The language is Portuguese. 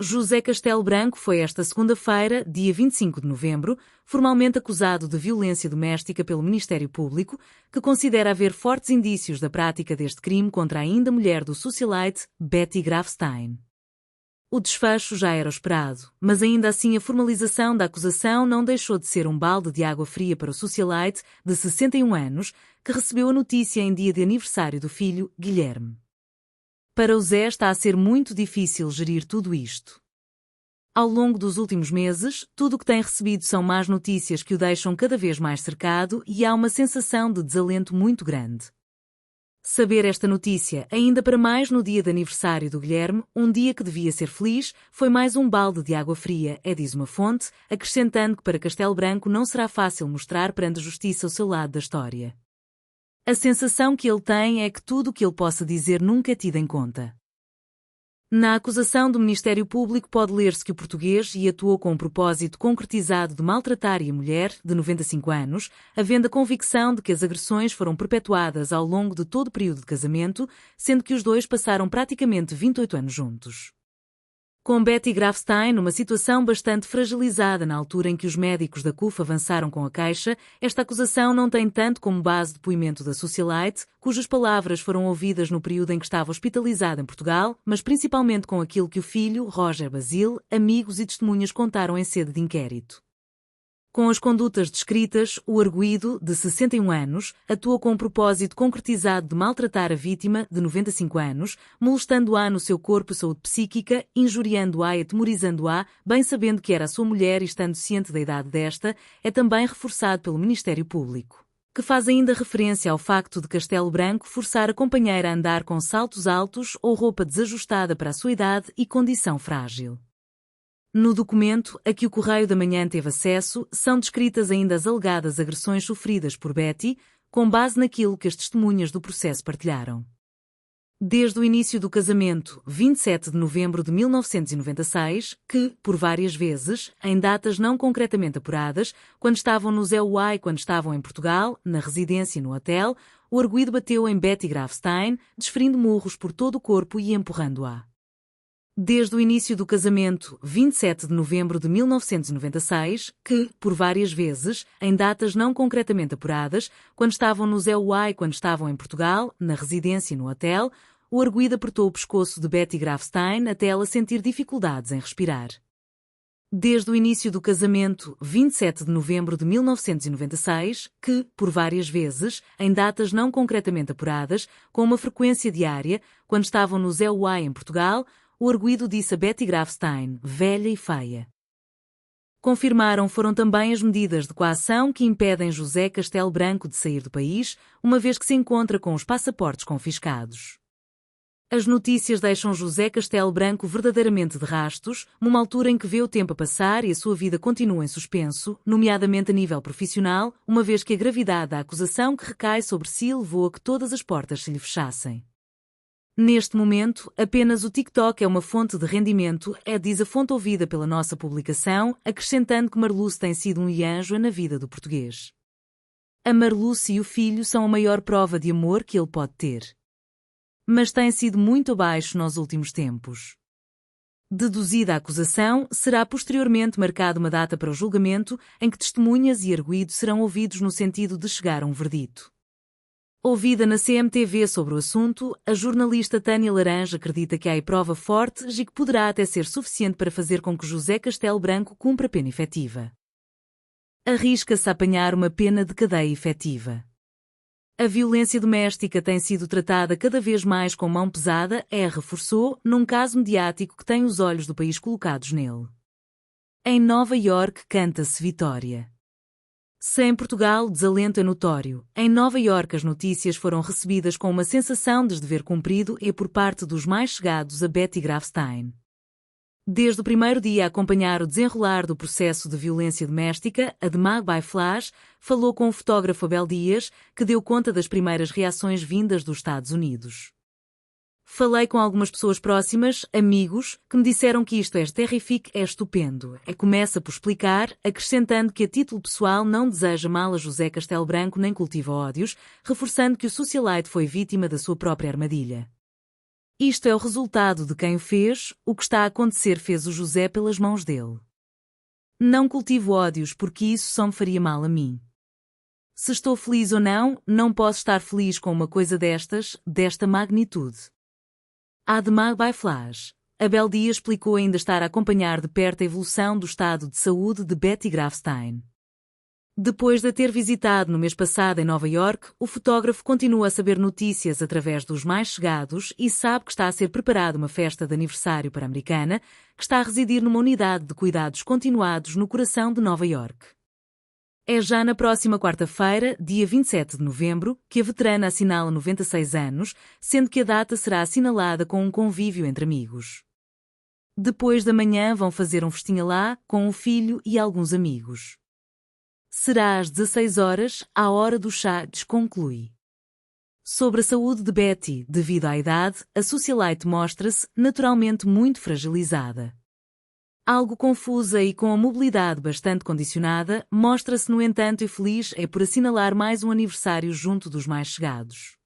José Castelo Branco foi esta segunda-feira, dia 25 de novembro, formalmente acusado de violência doméstica pelo Ministério Público, que considera haver fortes indícios da prática deste crime contra a ainda mulher do socialite, Betty Grafstein. O desfecho já era esperado, mas ainda assim a formalização da acusação não deixou de ser um balde de água fria para o socialite de 61 anos, que recebeu a notícia em dia de aniversário do filho, Guilherme. Para o Zé está a ser muito difícil gerir tudo isto. Ao longo dos últimos meses, tudo o que tem recebido são más notícias que o deixam cada vez mais cercado e há uma sensação de desalento muito grande. Saber esta notícia, ainda para mais no dia de aniversário do Guilherme, um dia que devia ser feliz, foi mais um balde de água fria, diz uma fonte, acrescentando que para Castelo Branco não será fácil mostrar perante a justiça o seu lado da história. A sensação que ele tem é que tudo o que ele possa dizer nunca é tido em conta. Na acusação do Ministério Público pode ler-se que o português atuou com um propósito concretizado de maltratar a mulher, de 95 anos, havendo a convicção de que as agressões foram perpetuadas ao longo de todo o período de casamento, sendo que os dois passaram praticamente 28 anos juntos. Com Betty Grafstein numa situação bastante fragilizada na altura em que os médicos da CUF avançaram com a queixa, esta acusação não tem tanto como base depoimento da socialite, cujas palavras foram ouvidas no período em que estava hospitalizada em Portugal, mas principalmente com aquilo que o filho, Roger Basile, amigos e testemunhas contaram em sede de inquérito. Com as condutas descritas, o arguido, de 61 anos, atuou com um propósito concretizado de maltratar a vítima, de 95 anos, molestando-a no seu corpo e saúde psíquica, injuriando-a e atemorizando-a, bem sabendo que era a sua mulher e estando ciente da idade desta, é também reforçado pelo Ministério Público, que faz ainda referência ao facto de Castelo Branco forçar a companheira a andar com saltos altos ou roupa desajustada para a sua idade e condição frágil. No documento a que o Correio da Manhã teve acesso, são descritas ainda as alegadas agressões sofridas por Betty, com base naquilo que as testemunhas do processo partilharam. Desde o início do casamento, 27 de novembro de 1996, que, por várias vezes, em datas não concretamente apuradas, quando estavam no Zé Uai e quando estavam em Portugal, na residência e no hotel, o arguido bateu em Betty Grafstein, desferindo murros por todo o corpo e empurrando-a. Desde o início do casamento, 27 de novembro de 1996, que, por várias vezes, em datas não concretamente apuradas, quando estavam no Zé Uai e quando estavam em Portugal, na residência e no hotel, o arguido apertou o pescoço de Betty Grafstein até ela sentir dificuldades em respirar. Desde o início do casamento, 27 de novembro de 1996, que, por várias vezes, em datas não concretamente apuradas, com uma frequência diária, quando estavam no Zé Uai em Portugal, o arguido disse a Betty Grafstein, velha e feia. Confirmaram foram também as medidas de coação que impedem José Castelo Branco de sair do país, uma vez que se encontra com os passaportes confiscados. As notícias deixam José Castelo Branco verdadeiramente de rastos, numa altura em que vê o tempo a passar e a sua vida continua em suspenso, nomeadamente a nível profissional, uma vez que a gravidade da acusação que recai sobre si levou a que todas as portas se lhe fechassem. Neste momento, apenas o TikTok é uma fonte de rendimento, diz a fonte ouvida pela nossa publicação, acrescentando que Marluce tem sido um anjo na vida do português. A Marluce e o filho são a maior prova de amor que ele pode ter. Mas tem sido muito abaixo nos últimos tempos. Deduzida a acusação, será posteriormente marcada uma data para o julgamento, em que testemunhas e arguidos serão ouvidos no sentido de chegar a um verdito. Ouvida na CMTV sobre o assunto, a jornalista Tânia Laranja acredita que há prova forte e que poderá até ser suficiente para fazer com que José Castelo Branco cumpra pena efetiva. Arrisca-se a apanhar uma pena de cadeia efetiva. A violência doméstica tem sido tratada cada vez mais com mão pesada, reforçou, num caso mediático que tem os olhos do país colocados nele. Em Nova Iorque canta-se vitória. Se em Portugal o desalento é notório, em Nova Iorque as notícias foram recebidas com uma sensação de dever cumprido por parte dos mais chegados a Betty Grafstein. Desde o primeiro dia a acompanhar o desenrolar do processo de violência doméstica, a The Magpie Flash falou com o fotógrafo Abel Dias, que deu conta das primeiras reações vindas dos Estados Unidos. Falei com algumas pessoas próximas, amigos, que me disseram que isto é terrífico, é estupendo. Começa por explicar, acrescentando que a título pessoal não deseja mal a José Castelo Branco nem cultiva ódios, reforçando que o socialite foi vítima da sua própria armadilha. Isto é o resultado de quem o fez, o que está a acontecer fez o José pelas mãos dele. Não cultivo ódios porque isso só me faria mal a mim. Se estou feliz ou não, não posso estar feliz com uma coisa desta magnitude. Ademar by Flash. Abel Dias explicou ainda estar a acompanhar de perto a evolução do estado de saúde de Betty Grafstein. Depois de a ter visitado no mês passado em Nova York, o fotógrafo continua a saber notícias através dos mais chegados e sabe que está a ser preparada uma festa de aniversário para a americana, que está a residir numa unidade de cuidados continuados no coração de Nova York. É já na próxima quarta-feira, dia 27 de novembro, que a veterana assinala 96 anos, sendo que a data será assinalada com um convívio entre amigos. Depois da manhã vão fazer um festinha lá, com o filho e alguns amigos. Será às 16 horas, à hora do chá, conclui. Sobre a saúde de Betty, devido à idade, a socialite mostra-se, naturalmente, muito fragilizada. Algo confusa e com a mobilidade bastante condicionada, mostra-se, no entanto, e feliz por assinalar mais um aniversário junto dos mais chegados.